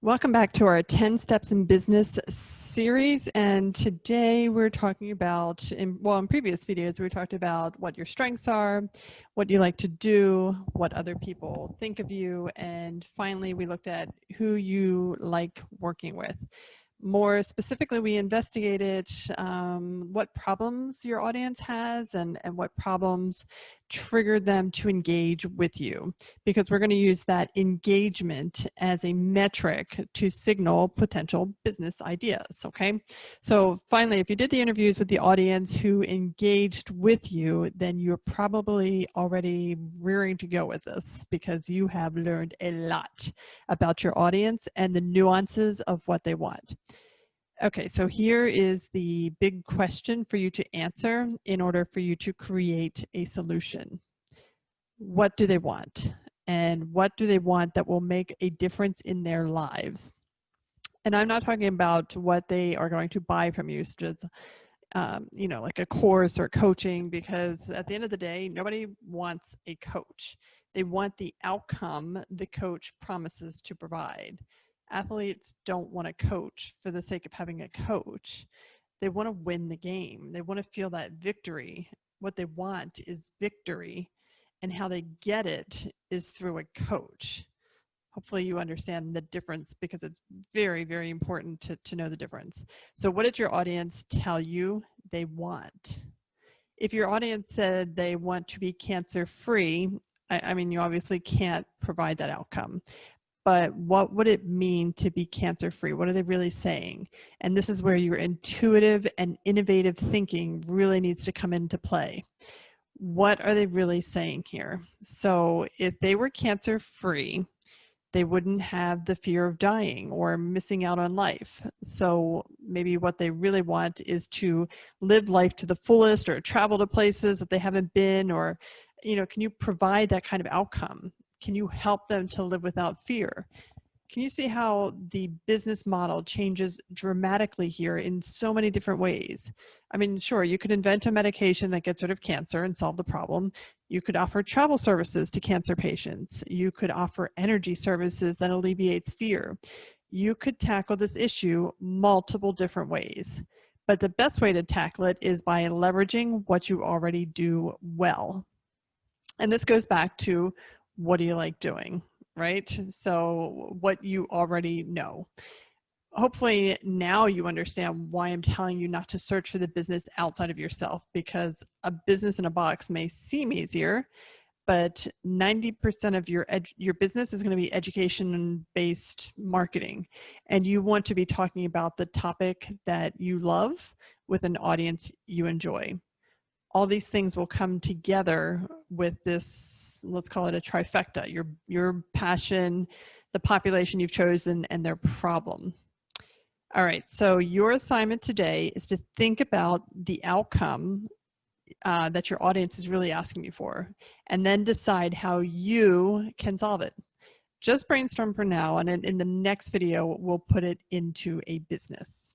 Welcome back to our 10 Steps in Business series. And today we're talking about, in previous videos, we talked about what your strengths are, what you like to do, what other people think of you, and finally we looked at who you like working with. More specifically, we investigated what problems your audience has and what problems trigger them to engage with you, because we're going to use that engagement as a metric to signal potential business ideas, okay? So finally, if you did the interviews with the audience who engaged with you, then you're probably already rearing to go with this because you have learned a lot about your audience and the nuances of what they want. Okay, so here is the big question for you to answer in order for you to create a solution. What do they want? And what do they want that will make a difference in their lives? And I'm not talking about what they are going to buy from you, such as like a course or coaching, because at the end of the day, nobody wants a coach. They want the outcome the coach promises to provide. Athletes don't want a coach for the sake of having a coach. They want to win the game. They want to feel that victory. What they want is victory, and how they get it is through a coach. Hopefully you understand the difference, because it's very, very important to know the difference. So what did your audience tell you they want? If your audience said they want to be cancer-free, I mean, you obviously can't provide that outcome. But what would it mean to be cancer-free? What are they really saying? And this is where your intuitive and innovative thinking really needs to come into play. What are they really saying here? So if they were cancer-free, they wouldn't have the fear of dying or missing out on life. So maybe what they really want is to live life to the fullest, or travel to places that they haven't been, or, can you provide that kind of outcome? Can you help them to live without fear? Can you see how the business model changes dramatically here in so many different ways? I mean, sure, you could invent a medication that gets rid of cancer and solve the problem. You could offer travel services to cancer patients. You could offer energy services that alleviates fear. You could tackle this issue multiple different ways. But the best way to tackle it is by leveraging what you already do well. And this goes back to, what do you like doing, right? So what you already know. Hopefully now you understand why I'm telling you not to search for the business outside of yourself, because a business in a box may seem easier, but 90% of your business is going to be education-based marketing. And you want to be talking about the topic that you love with an audience you enjoy. All these things will come together with this, let's call it a trifecta: your passion, the population you've chosen, and their problem. All right, so your assignment today is to think about the outcome that your audience is really asking you for, and then decide how you can solve it. Just brainstorm for now, and in the next video, we'll put it into a business.